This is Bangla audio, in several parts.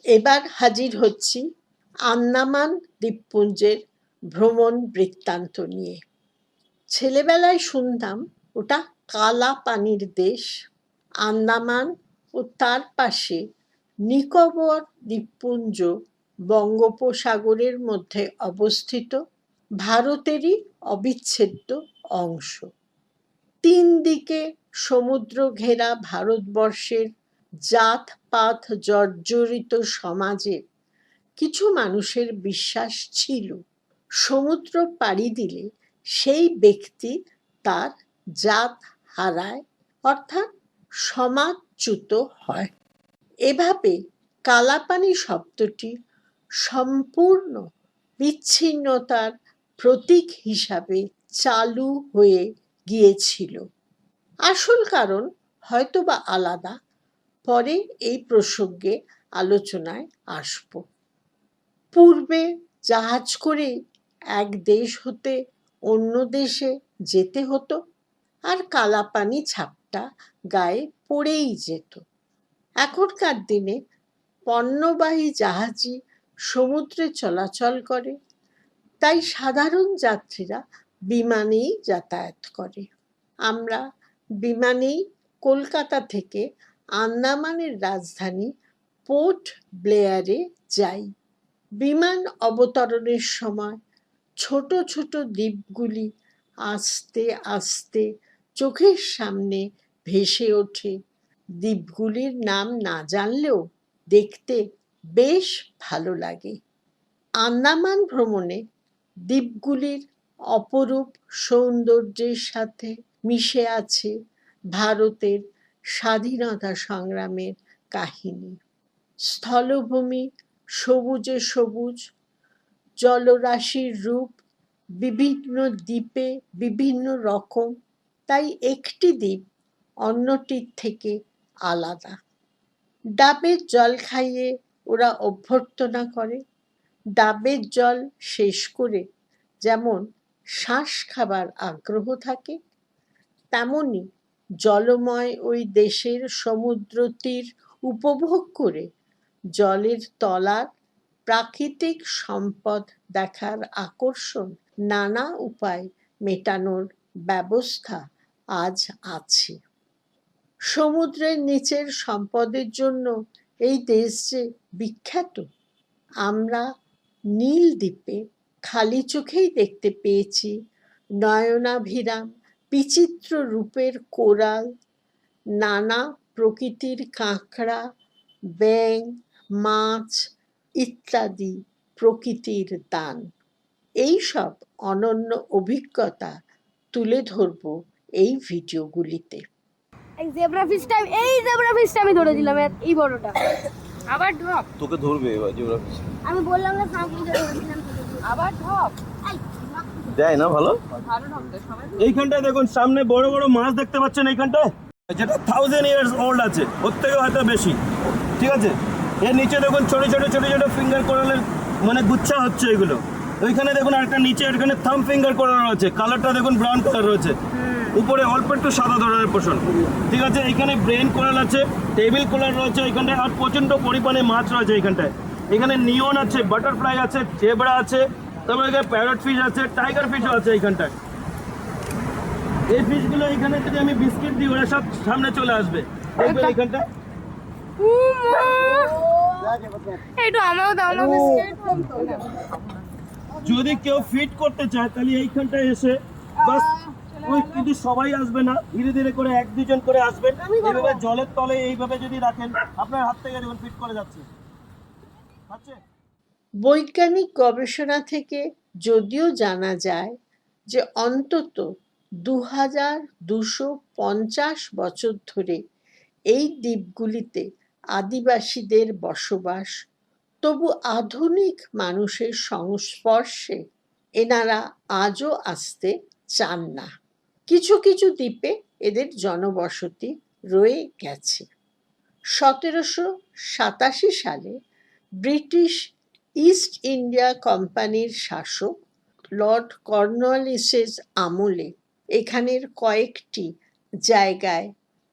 এবার হাজির হচ্ছি আন্দামান দ্বীপপুঞ্জের ভ্রমণ বৃত্তান্ত নিয়ে। ছেলেবেলায় শুনতাম ওটা কালা পানির দেশ। আন্দামান ও তার পাশে নিকোবর দ্বীপপুঞ্জ বঙ্গোপসাগরের মধ্যে অবস্থিত ভারতেরই অবিচ্ছেদ্য অংশ। 3 দিকে সমুদ্র ঘেরা ভারতবর্ষের জাতপাত জর্জরিত সমাজে কিছু মানুষের বিশ্বাস ছিল সমুদ্র পাড়ি দিলে সেই ব্যক্তি তার জাত হারায়, অর্থাৎ সমাজচ্যুত হয়। এভাবে কালাপানি শব্দটি সম্পূর্ণ বিচ্ছিন্নতার প্রতীক হিসাবে চালু হয়ে গিয়েছিল। আসল কারণ হয়তোবা আলাদা, পরে এই প্রসঙ্গে আলোচনায় আসব। পূর্বে জাহাজ করে এক দেশ হতে অন্য দেশে যেতে হতো, আর কালাপানি ছাপটা গায়ে পড়েই যেত। এখনকার দিনে পণ্যবাহী জাহাজই সমুদ্রে চলাচল করে, তাই সাধারণ যাত্রীরা বিমানেই যাতায়াত করে। আমরা বিমানেই কলকাতা থেকে আন্দামানের রাজধানী পোর্ট ব্লেয়ারে যাই। বিমান অবতরণের সময় ছোট ছোট দ্বীপগুলি আস্তে আস্তে চোখের সামনে ভেসে ওঠে। দ্বীপগুলির নাম না জানলেও দেখতে বেশ ভালো লাগে। আন্দামান ভ্রমণে দ্বীপগুলির অপরূপ সৌন্দর্যের সাথে মিশে আছে ভারতের স্বাধীনতা সংগ্রামের কাহিনী। স্থলভূমি সবুজে সবুজ, জলরাশির রূপ বিভিন্ন দ্বীপে বিভিন্ন রকম, তাই একটি দ্বীপ অন্যটির থেকে আলাদা। ডাবের জল খাইয়ে ওরা অভ্যর্থনা করে। ডাবের জল শেষ করে যেমন শ্বাস খাবার আগ্রহ থাকে, তেমনি জলময় ওই দেশের সমুদ্র তীর উপভোগ করে জলের তলার প্রাকৃতিক সম্পদ দেখার আকর্ষণ নানা উপায় মেটানোর ব্যবস্থা আজ আছে। সমুদ্রের নিচের সম্পদের জন্য এই দেশ যে বিখ্যাত, আমরা নীল দ্বীপে খালি চোখেই দেখতে পেয়েছি নয়নাভিরাম বিচিত্র রূপের কোরাল, নানা প্রকৃতির কাঁকড়া, ব্যাঙ, মাছ ইত্যাদি প্রকৃতির দান। এইসব অনন্য অভিজ্ঞতা তুলে ধরব এই ভিডিওগুলিতে। এই জেব্রা ফিশটা আমি ধরে দিলাম, এই বড়টা। আবার ড্রপ তোকে ধরবে এবার জেব্রা ফিশ। আমি বললাম না সামনে ধরেছিলাম, আবার ড্রপ দেয় না ভালো ভালো ড্রপ দেয় সবাই। এইখানটায় দেখুন সামনে বড় বড় মাছ দেখতে পাচ্ছেন, এইখানটায় যেটা 1000 ইয়ার্স ওল্ড আছে, ওর থেকে হয়তো বেশি। ঠিক আছে, এর নিচে দেখুন ছোট ছোট ছোট ছোট ফিঙ্গার কোরালের মানে গুচ্ছা হচ্ছে এগুলো। ওইখানে দেখুন একটা নিচে এখানে থাম ফিঙ্গার কোরাল রয়েছে, কালারটা দেখুন ব্রাউন কালার রয়েছে, উপরে অল্প একটু সাদা ধরনের পোষণ। ঠিক আছে, এখানে ব্রেন কোরাল আছে, টেবিল কোরাল রয়েছে এইখানটায়, আর প্রচণ্ড পরিমাণে মাছ রয়েছে এইখানটায়। এখানে নিয়ন আছে, বাটারফ্লাই আছে, জেব্রা আছে, তারপরে এখানে প্যারট ফিশ আছে, টাইগার ফিশও আছে এইখানটায়। এই ফিশগুলো এখানে যদি আমি বিস্কিট দিই ওরা সব সামনে চলে আসবে, দেখবেন এইখানটায়। একটু আমাও দাও না বিস্কিট। যদি কেউ ফিট করতে চায় তাহলে এইখানটায় এসে বাস, ওই কিন্তু সবাই আসবে না, ধীরে ধীরে করে 1-2 জন করে আসবেন। এইভাবে জলের তলে এইভাবে যদি রাখেন আপনার হাত থেকে দেখুন ফিট করে যাচ্ছে। বৈজ্ঞানিক গবেষণা থেকে যদিও জানা যায় যে অন্তত 2250 বছর ধরে এই দ্বীপগুলিতে আদিবাসীদের বসবাস, তবু আধুনিক মানুষের সংস্পর্শে এনারা আজও আসতে চান না। কিছু কিছু দ্বীপে এদের জনবসতি রয়ে গেছে। 1787 সালে ব্রিটিশ ইস্ট ইন্ডিয়া কোম্পানির শাসক লর্ড কর্নওয়ালিসের আমলে এখানের কয়েকটি জায়গায়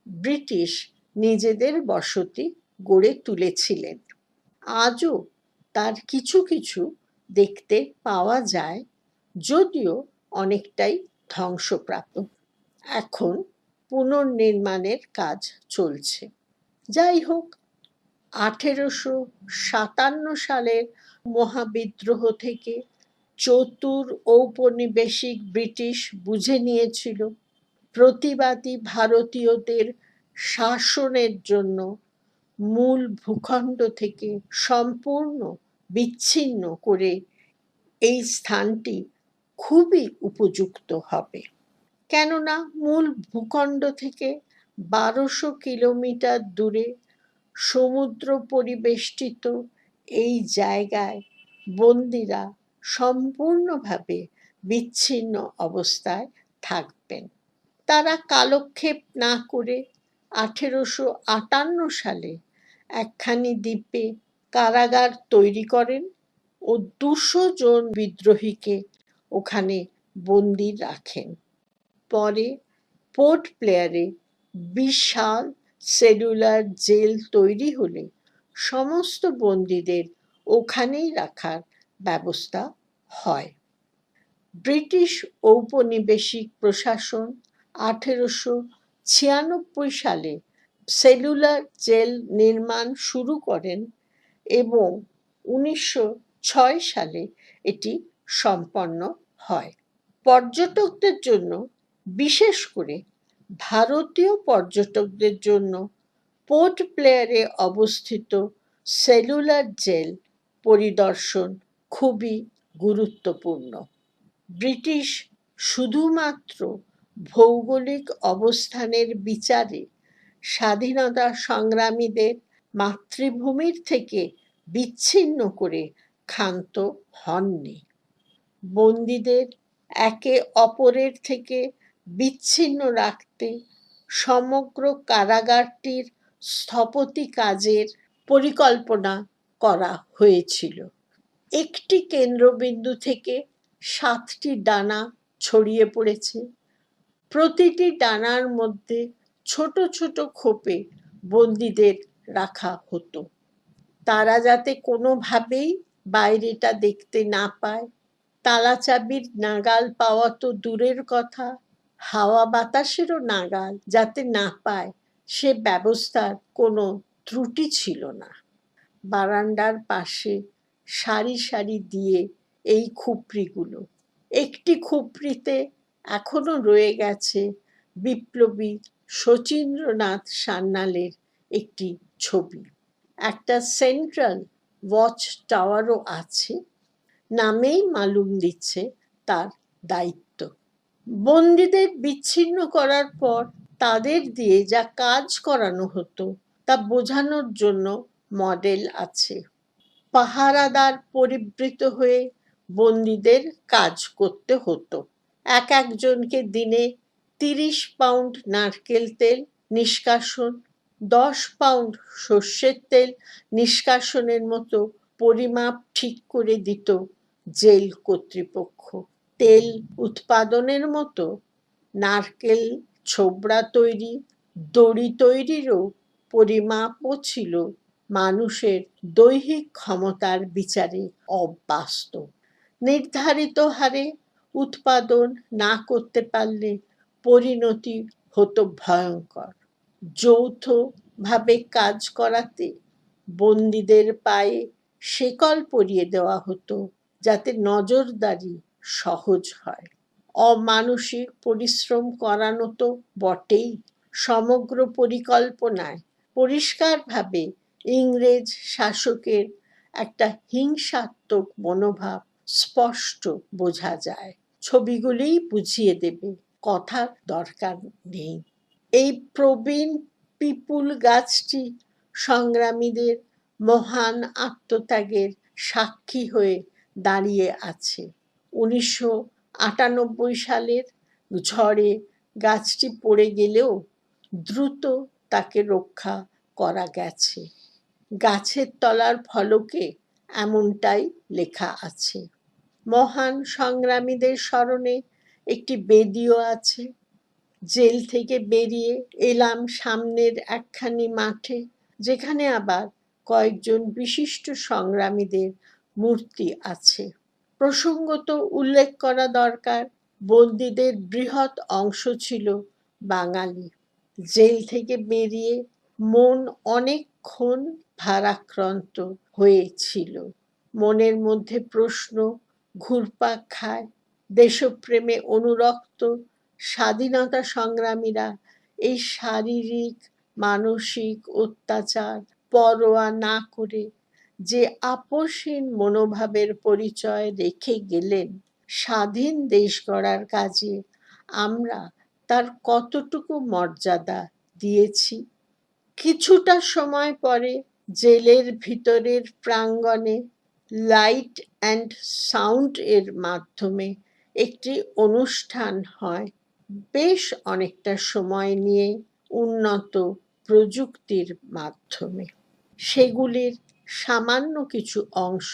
ব্রিটিশ নিজেদের বসতি গড়ে তুলেছিলেন। আজও তার কিছু কিছু দেখতে পাওয়া যায়, যদিও অনেকটাই ধ্বংসপ্রাপ্ত। এখন পুনর্নির্মাণের কাজ চলছে। যাই হোক, 1857 সালের মহাবিদ্রোহ থেকে চতুর ঔপনিবেশিক ব্রিটিশ বুঝে নিয়েছিল প্রতিবাদী ভারতীয়দের শাসনের জন্য মূল ভূখণ্ড থেকে সম্পূর্ণ বিচ্ছিন্ন করে এই স্থানটি খুবই উপযুক্ত হবে। কেননা মূল ভূখণ্ড থেকে 1200 কিলোমিটার দূরে সমুদ্র পরিবেষ্টিত এই জায়গায় বন্দীরা সম্পূর্ণভাবে বিচ্ছিন্ন অবস্থায় থাকবেন। তারা কালক্ষেপ না করে 1858 সালে একখানি দ্বীপে কারাগার তৈরি করেন ও 200 জন বিদ্রোহীকে ওখানে বন্দী রাখেন। পরে পোর্ট ব্লেয়ারে বিশাল সেলুলার জেল তৈরি হলে সমস্ত বন্দীদের ওখানেই রাখার ব্যবস্থা হয়। ব্রিটিশ ঔপনিবেশিক প্রশাসন 1896 সালে সেলুলার জেল নির্মাণ শুরু করেন এবং 1906 সালে এটি সম্পন্ন হয়। পর্যটকদের জন্য, বিশেষ করে ভারতীয় পর্যটকদের জন্য পোর্ট ব্লেয়ারে অবস্থিত সেলুলার জেল পরিদর্শন খুবই গুরুত্বপূর্ণ। ব্রিটিশ শুধুমাত্র ভৌগোলিক অবস্থানের বিচারে স্বাধীনতা সংগ্রামীদের মাতৃভূমির থেকে বিচ্ছিন্ন করে ক্ষান্ত হননি। বন্দীদের একে অপরের থেকে বিচ্ছিন্ন রাখতে সমগ্র কারাগারটির স্থপতি কাজের পরিকল্পনা করা হয়েছিল। একটি কেন্দ্রবিন্দু থেকে 7টি ডানা ছড়িয়ে পড়েছে। প্রতিটি ডানার মধ্যে ছোট ছোট খোপে বন্দীদের রাখা হতো। তারা যাতে কোনোভাবেই বাইরেটা দেখতে না পায়, তালা চাবির নাগাল পাওয়া তো দূরের কথা, হাওয়া বাতাসেরও নাগাল যাতে না পায়, সে ব্যবস্থার কোনো ত্রুটি ছিল না। বারান্দার পাশে সারি সারি দিয়ে এই খুপড়িগুলো। একটি খুপড়িতে এখনো রয়ে গেছে বিপ্লবী শচীন্দ্রনাথ সান্যালের একটি ছবি। একটা সেন্ট্রাল ওয়াচ টাওয়ারও আছে, নামেই মালুম দিচ্ছে তার দায়িত্ব। বন্দীদের বিচ্ছিন্ন করার পর তাদের দিয়ে যা কাজ করানো হতো তা বোঝানোর জন্য মডেল আছে। পাহারাদার পরিবৃত হয়ে বন্দীদের কাজ করতে হতো। এক একজনকে দিনে 30 পাউন্ড নারকেল তেল নিষ্কাশন, 10 পাউন্ড সর্ষের তেল নিষ্কাশনের মতো পরিমাপ ঠিক করে দিত জেল কর্তৃপক্ষ। তেল উৎপাদনের মতো নারকেল ছোবড়া তৈরি, দড়ি তৈরিরও পরিমাপও ছিল মানুষের দৈহিক ক্ষমতার বিচারে অবাস্তব। নির্ধারিত হারে উৎপাদন না করতে পারলে পরিণতি হতো ভয়ঙ্কর। যৌথভাবে কাজ করাতে বন্দীদের পায়ে শেকল পরিয়ে দেওয়া হতো যাতে নজরদারি সহজ হয়। অমানসিক পরিশ্রম করানো তো বটেই, সমগ্র পরিকল্পনায় পরিষ্কারভাবে ইংরেজ শাসকের একটা হিংসাত্মক মনোভাব স্পষ্ট বোঝা যায়। ছবিগুলোই বুঝিয়ে দেবে, কথার দরকার নেই। এই প্রবীণ পিপুল গাছটি সংগ্রামীদের মহান আত্মত্যাগের সাক্ষী হয়ে দাঁড়িয়ে আছে। 1998 সালের ঝড়ে গাছটি পড়ে গেলেও দ্রুত তাকে রক্ষা করা গেছে। গাছের তলার ফলকে এমনটাই লেখা আছে। মহান সংগ্রামীদের স্মরণে একটি বেদিও আছে। জেল থেকে বেরিয়ে এলাম সামনের একখানি মাঠে, যেখানে আবার কয়েকজন বিশিষ্ট সংগ্রামীদের মূর্তি আছে। প্রসঙ্গত উল্লেখ করা দরকার, বন্দীদের বৃহৎ অংশ ছিল বাঙালি। জেল থেকে বেরিয়ে মন অনেকক্ষণ ভারাক্রান্ত হয়েছিল। মনের মধ্যে প্রশ্ন ঘুরপাক খায়, দেশপ্রেমে অনুরক্ত স্বাধীনতা সংগ্রামীরা এই শারীরিক মানসিক অত্যাচার পরোয়া না করে যে আপোষহীন মনোভাবের পরিচয় রেখে গেলেন স্বাধীন দেশ গড়ার কাজে, আমরা তার কতটুকু মর্যাদা দিয়েছি? কিছুটা সময় পরে জেলের ভিতরের প্রাঙ্গণে লাইট অ্যান্ড সাউন্ড এর মাধ্যমে একটি অনুষ্ঠান হয়, বেশ অনেকটা সময় নিয়ে উন্নত প্রযুক্তির মাধ্যমে। সেগুলির সামান্য কিছু অংশ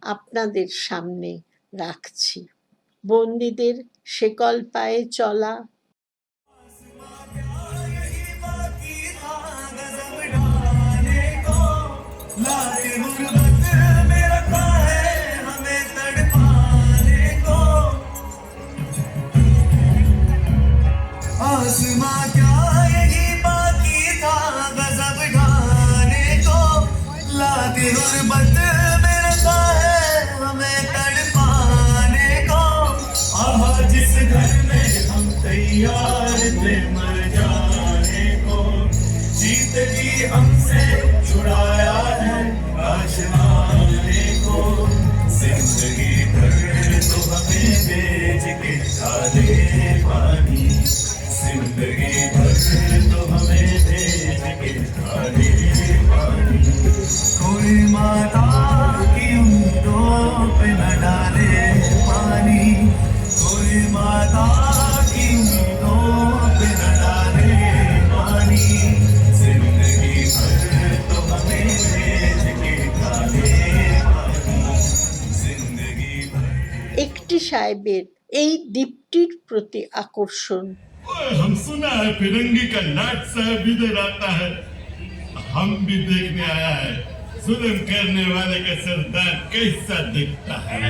আপনাদের সামনে রাখছি। বন্দীদের সেকল পায়ে চলা, आसमां क्या यही बाकी था गजब ढाने को, लाके गुर्बत में रखा है हमें तड़पाने को। आहा जिस घर में हम तैयार थे मर जाने को, जीत जी हमसे छुड़ाया है आशमाने को। जिंदगी भर तो हमें बेच के खाले पानी, जिंदगी भर तो हमें भेज के खाने पानी। कोई माता की उंगलियों पे न डाले पानी, कोई माता की उंगलियों पे न डाले पानी। जिंदगी भर तो हमें भेज के खाने पानी, जिंदगी भर। একটি সাহেবের এই দ্বীপটির প্রতি আকর্ষণ हम सुना है फिरंगी का नाट साहब इधर आता है, हम भी देखने आया है जुल्म करने वाले का सरदार कैसा दिखता है।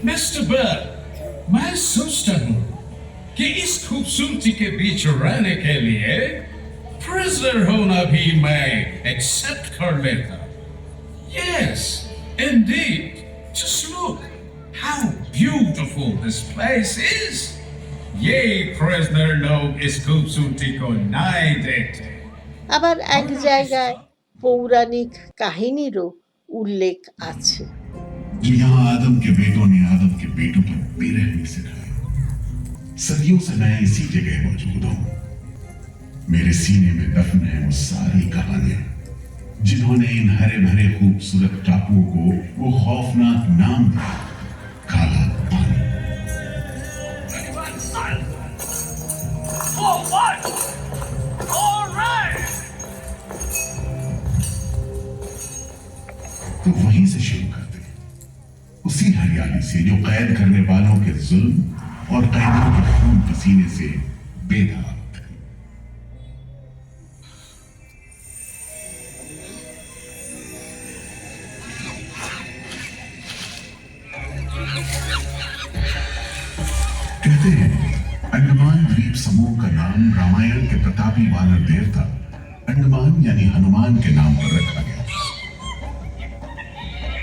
मिस्टर बर्ड, मैं सोचता हूँ कि इस खूबसूरती के बीच रहने के लिए प्रिजनर होना भी मैं एक्सेप्ट कर लेता। Yes, indeed. Just look how beautiful this place is. ये prisoner लोग इस खूबसूरती को नहीं देखते। আবার এক জায়গায় পৌরাণিক কাহিনীরও উল্লেখ আছে। यहाँ आदम के बेटों ने आदम के बेटों पर बेरहमी सिखाई। सदियों से मैं इसी जगह मौजूद हूं। मेरे सीने में दफन है वो सारी कहानियां जिन्होंने इन हरे भरे खूबसूरत टापुओं को वो खौफनाक नाम दिया, काला पानी। तो वहीं से शुरू करते हैं, उसी हरियाली से जो कैद करने वालों के जुल्म और कैदियों के खून पसीने से बेदाग थे। कहते हैं अंडमान द्वीप समूह का नाम रामायण के प्रतापी वानर देवता अंडमान यानी हनुमान के नाम पर रखा गया।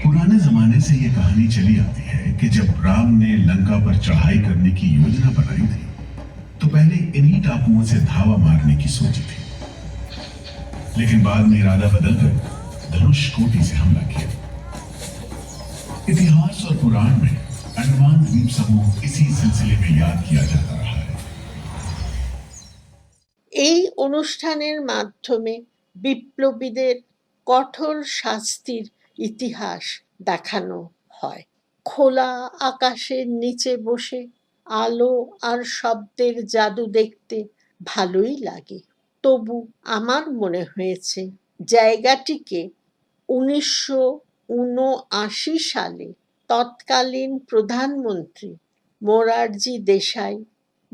पुराने जमाने से यह कहानी चली आती है कि जब राम ने लंका पर चढ़ाई करने की योजना बनाई थी तो पहले इन्हीं टापुओं से धावा मारने की सोची थी, लेकिन बाद में इरादा बदलकर धनुष कोटि से हमला किया। इतिहास और पुराण में अंडमान द्वीप समूह इसी सिलसिले में याद किया जाता रहा है। এই অনুষ্ঠানের মাধ্যমে বিপ্লবীদের কঠোর শাস্তির ইতিহাস দেখানো হয়। খোলা আকাশের নিচে বসে আলো আর শব্দের জাদু দেখতে ভালোই লাগে। তবু আমার মনে হয়েছে জায়গাটিকে 1979 সালে তৎকালীন প্রধানমন্ত্রী Morarji Desai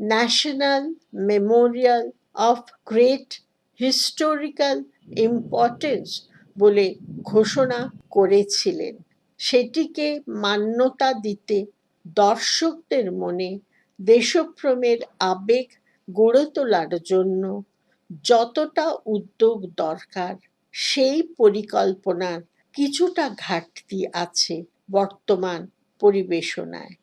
national Memorial of great historical importance বলে ঘোষণা করেছিলেন। সেটিকে মান্যতা দিতে দর্শকদের মনে দেশপ্রেমের আবেগ গড়ে তোলার জন্য যতটা উদ্যোগ দরকার সেই পরিকল্পনার কিছুটা ঘাটতি আছে বর্তমান পরিবেশনায়।